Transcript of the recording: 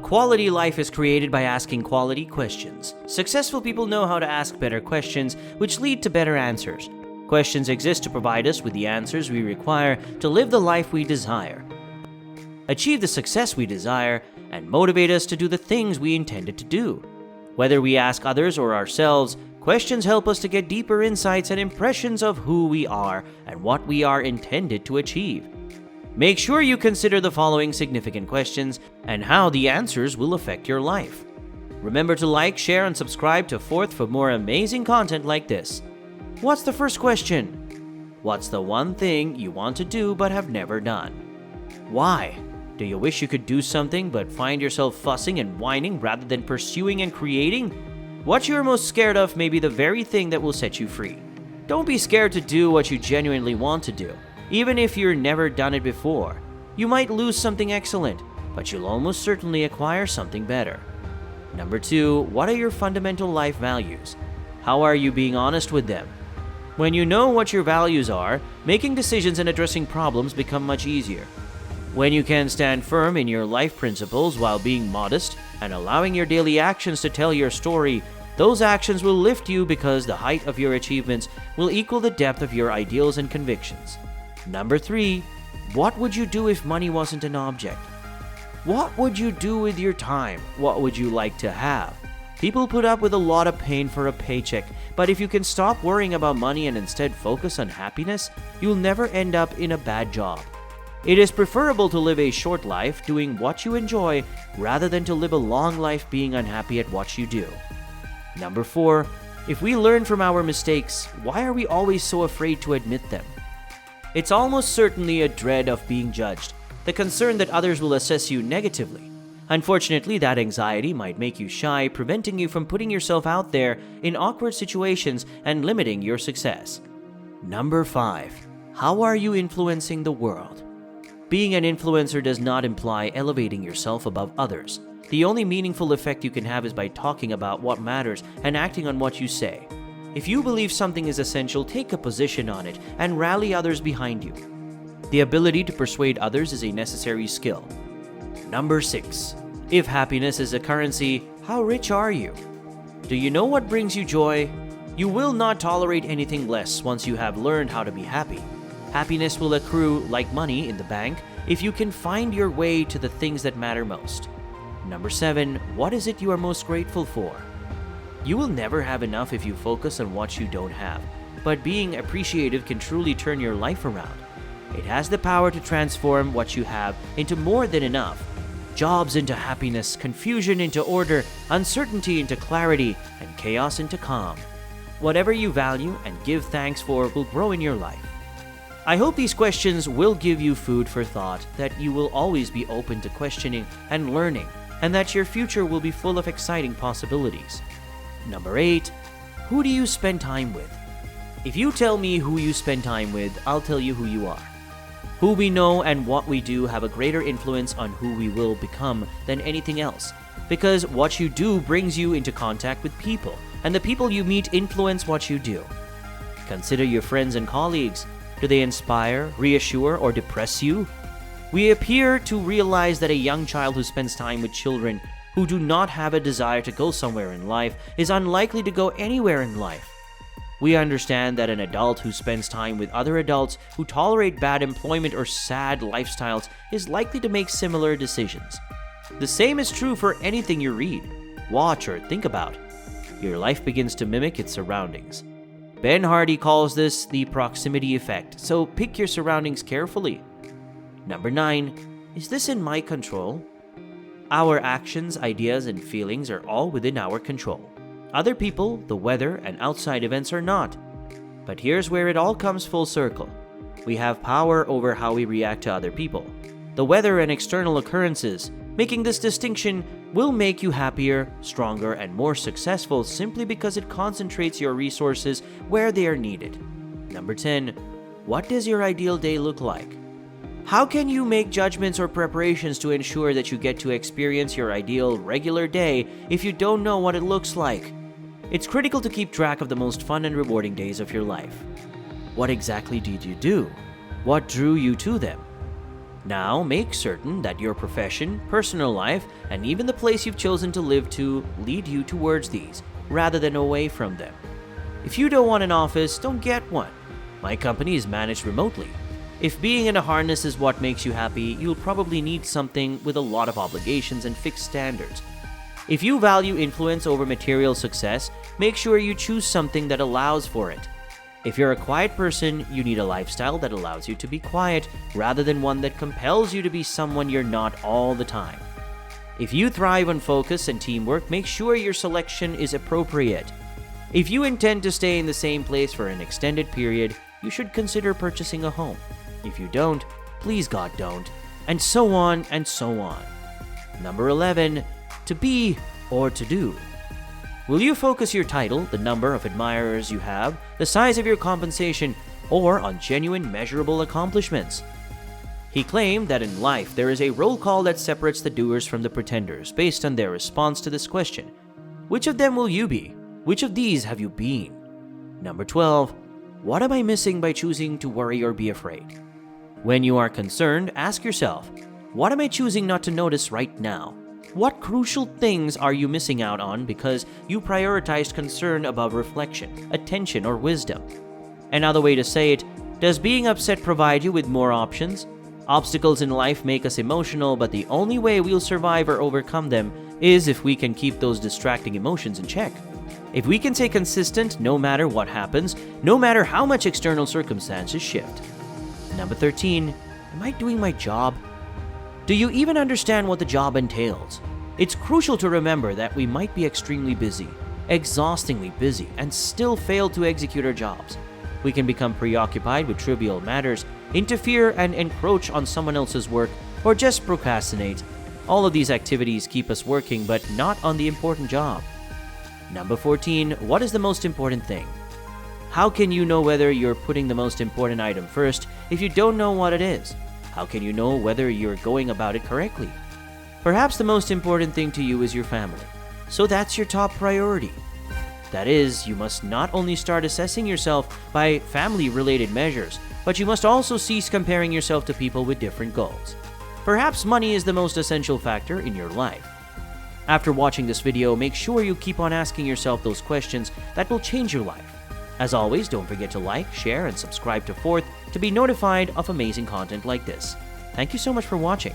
Quality life is created by asking quality questions. Successful people know how to ask better questions, which lead to better answers. Questions exist to provide us with the answers we require to live the life we desire, achieve the success we desire, and motivate us to do the things we intended to do. Whether we ask others or ourselves, questions help us to get deeper insights and impressions of who we are and what we are intended to achieve. Make sure you consider the following significant questions and how the answers will affect your life. Remember to like, share, and subscribe to Fourth for more amazing content like this. What's the first question? What's the one thing you want to do but have never done? Why? Do you wish you could do something but find yourself fussing and whining rather than pursuing and creating? What you're most scared of may be the very thing that will set you free. Don't be scared to do what you genuinely want to do. Even if you've never done it before, you might lose something excellent, but you'll almost certainly acquire something better. Number 2, what are your fundamental life values? How are you being honest with them? When you know what your values are, making decisions and addressing problems become much easier. When you can stand firm in your life principles while being modest and allowing your daily actions to tell your story, those actions will lift you because the height of your achievements will equal the depth of your ideals and convictions. Number 3, what would you do if money wasn't an object? What would you do with your time? What would you like to have? People put up with a lot of pain for a paycheck, but if you can stop worrying about money and instead focus on happiness, you'll never end up in a bad job. It is preferable to live a short life doing what you enjoy rather than to live a long life being unhappy at what you do. Number 4, if we learn from our mistakes, why are we always so afraid to admit them? It's almost certainly a dread of being judged, the concern that others will assess you negatively. Unfortunately, that anxiety might make you shy, preventing you from putting yourself out there in awkward situations and limiting your success. Number 5, how are you influencing the world? Being an influencer does not imply elevating yourself above others. The only meaningful effect you can have is by talking about what matters and acting on what you say. If you believe something is essential, take a position on it and rally others behind you. The ability to persuade others is a necessary skill. Number 6, if happiness is a currency, how rich are you? Do you know what brings you joy? You will not tolerate anything less once you have learned how to be happy. Happiness will accrue like money in the bank if you can find your way to the things that matter most. Number 7, what is it you are most grateful for? You will never have enough if you focus on what you don't have, but being appreciative can truly turn your life around. It has the power to transform what you have into more than enough. Jobs into happiness, confusion into order, uncertainty into clarity, and chaos into calm. Whatever you value and give thanks for will grow in your life. I hope these questions will give you food for thought, that you will always be open to questioning and learning, and that your future will be full of exciting possibilities. Number 8, who do you spend time with? If you tell me who you spend time with, I'll tell you who you are. Who we know and what we do have a greater influence on who we will become than anything else, because what you do brings you into contact with people, and the people you meet influence what you do. Consider your friends and colleagues. Do they inspire, reassure, or depress you? We appear to realize that a young child who spends time with children who do not have a desire to go somewhere in life is unlikely to go anywhere in life. We understand that an adult who spends time with other adults who tolerate bad employment or sad lifestyles is likely to make similar decisions. The same is true for anything you read, watch, or think about. Your life begins to mimic its surroundings. Ben Hardy calls this the proximity effect, so pick your surroundings carefully. Number 9, is this in my control? Our actions, ideas, and feelings are all within our control. Other people, the weather, and outside events are not. But here's where it all comes full circle. We have power over how we react to other people. The weather and external occurrences, making this distinction, will make you happier, stronger, and more successful simply because it concentrates your resources where they are needed. Number 10, what does your ideal day look like? How can you make judgments or preparations to ensure that you get to experience your ideal regular day if you don't know what it looks like? It's critical to keep track of the most fun and rewarding days of your life. What exactly did you do? What drew you to them? Now, make certain that your profession, personal life, and even the place you've chosen to live to lead you towards these, rather than away from them. If you don't want an office, don't get one. My company is managed remotely. If being in a harness is what makes you happy, you'll probably need something with a lot of obligations and fixed standards. If you value influence over material success, make sure you choose something that allows for it. If you're a quiet person, you need a lifestyle that allows you to be quiet rather than one that compels you to be someone you're not all the time. If you thrive on focus and teamwork, make sure your selection is appropriate. If you intend to stay in the same place for an extended period, you should consider purchasing a home. If you don't, please God don't, and so on and so on. Number 11, to be or to do. Will you focus your title, the number of admirers you have, the size of your compensation, or on genuine measurable accomplishments? He claimed that in life there is a roll call that separates the doers from the pretenders based on their response to this question. Which of them will you be? Which of these have you been? Number 12, what am I missing by choosing to worry or be afraid? When you are concerned, ask yourself, what am I choosing not to notice right now? What crucial things are you missing out on because you prioritized concern above reflection, attention, or wisdom? Another way to say it, does being upset provide you with more options? Obstacles in life make us emotional, but the only way we'll survive or overcome them is if we can keep those distracting emotions in check. If we can stay consistent no matter what happens, no matter how much external circumstances shift. Number 13, am I doing my job? Do you even understand what the job entails? It's crucial to remember that we might be extremely busy, exhaustingly busy, and still fail to execute our jobs. We can become preoccupied with trivial matters, interfere and encroach on someone else's work, or just procrastinate. All of these activities keep us working, but not on the important job. Number 14, what is the most important thing? How can you know whether you're putting the most important item first if you don't know what it is? How can you know whether you're going about it correctly? Perhaps the most important thing to you is your family, so that's your top priority. That is, you must not only start assessing yourself by family-related measures, but you must also cease comparing yourself to people with different goals. Perhaps money is the most essential factor in your life. After watching this video, make sure you keep on asking yourself those questions that will change your life. As always, don't forget to like, share, and subscribe to Fourth to be notified of amazing content like this. Thank you so much for watching.